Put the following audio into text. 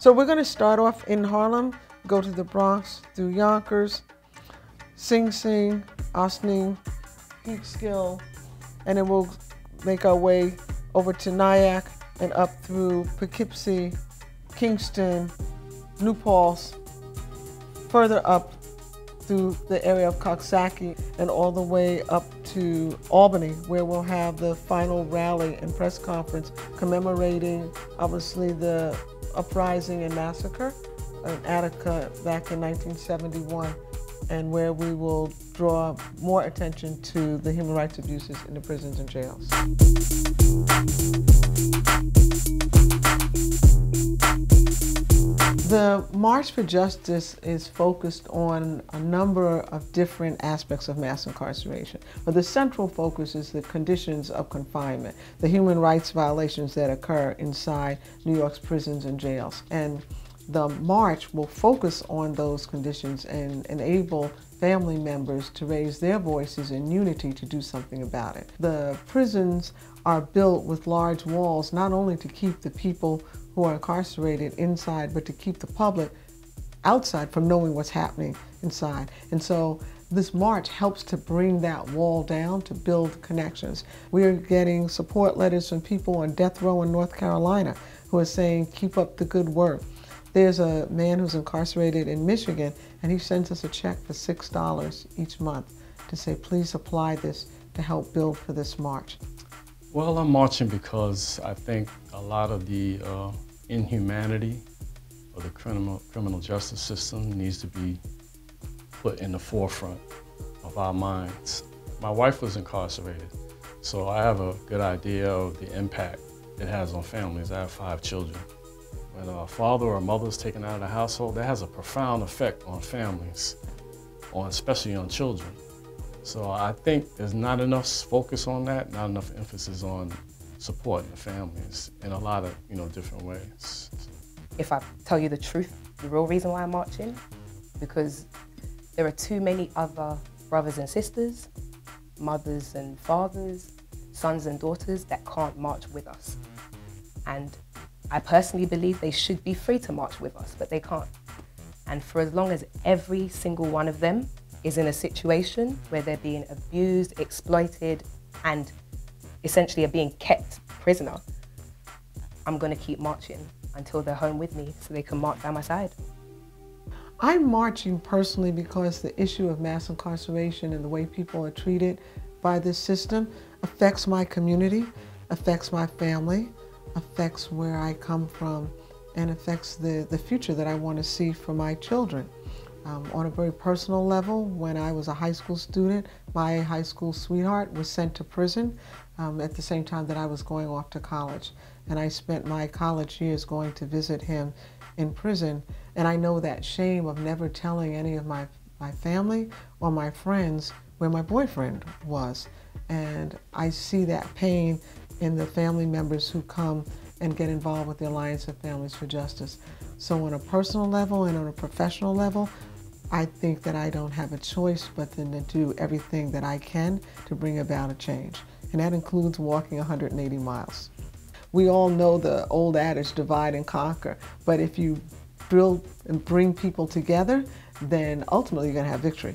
So we're going to start off in Harlem, go to the Bronx, through Yonkers, Sing Sing, Ossining, Peekskill, and then we'll make our way over to Nyack and up through Poughkeepsie, Kingston, New Paltz, further up through the area of Coxsackie and all the way up to Albany, where we'll have the final rally and press conference commemorating, obviously, the uprising and massacre in Attica back in 1971, and where we will draw more attention to the human rights abuses in the prisons and jails. The March for Justice is focused on a number of different aspects of mass incarceration, but the central focus is the conditions of confinement, the human rights violations that occur inside New York's prisons and jails. And the march will focus on those conditions and enable family members to raise their voices in unity to do something about it. The prisons are built with large walls, not only to keep the people who are incarcerated inside, but to keep the public outside from knowing what's happening inside. And so this march helps to bring that wall down, to build connections. We are getting support letters from people on death row in North Carolina who are saying, keep up the good work. There's a man who's incarcerated in Michigan, and he sends us a check for $6 each month to say, please apply this to help build for this march. Well, I'm marching because I think a lot of the inhumanity of the criminal justice system needs to be put in the forefront of our minds. My wife was incarcerated, so I have a good idea of the impact it has on families. I have 5 children. When a father or a mother is taken out of the household, that has a profound effect on families, especially on children. So I think there's not enough focus on that, not enough emphasis on supporting the families in a lot of different ways. If I tell you the truth, the real reason why I'm marching, because there are too many other brothers and sisters, mothers and fathers, sons and daughters that can't march with us. And I personally believe they should be free to march with us, but they can't. And for as long as every single one of them is in a situation where they're being abused, exploited, and essentially are being kept prisoner, I'm going to keep marching until they're home with me so they can march by my side. I'm marching personally because the issue of mass incarceration and the way people are treated by this system affects my community, affects my family, affects where I come from, and affects the future that I want to see for my children. On a very personal level, when I was a high school student, my high school sweetheart was sent to prison at the same time that I was going off to college. And I spent my college years going to visit him in prison. And I know that shame of never telling any of my family or my friends where my boyfriend was. And I see that pain in the family members who come and get involved with the Alliance of Families for Justice. So on a personal level and on a professional level, I think that I don't have a choice but then to do everything that I can to bring about a change. And that includes walking 180 miles. We all know the old adage, divide and conquer, but if you build and bring people together, then ultimately you're going to have victory.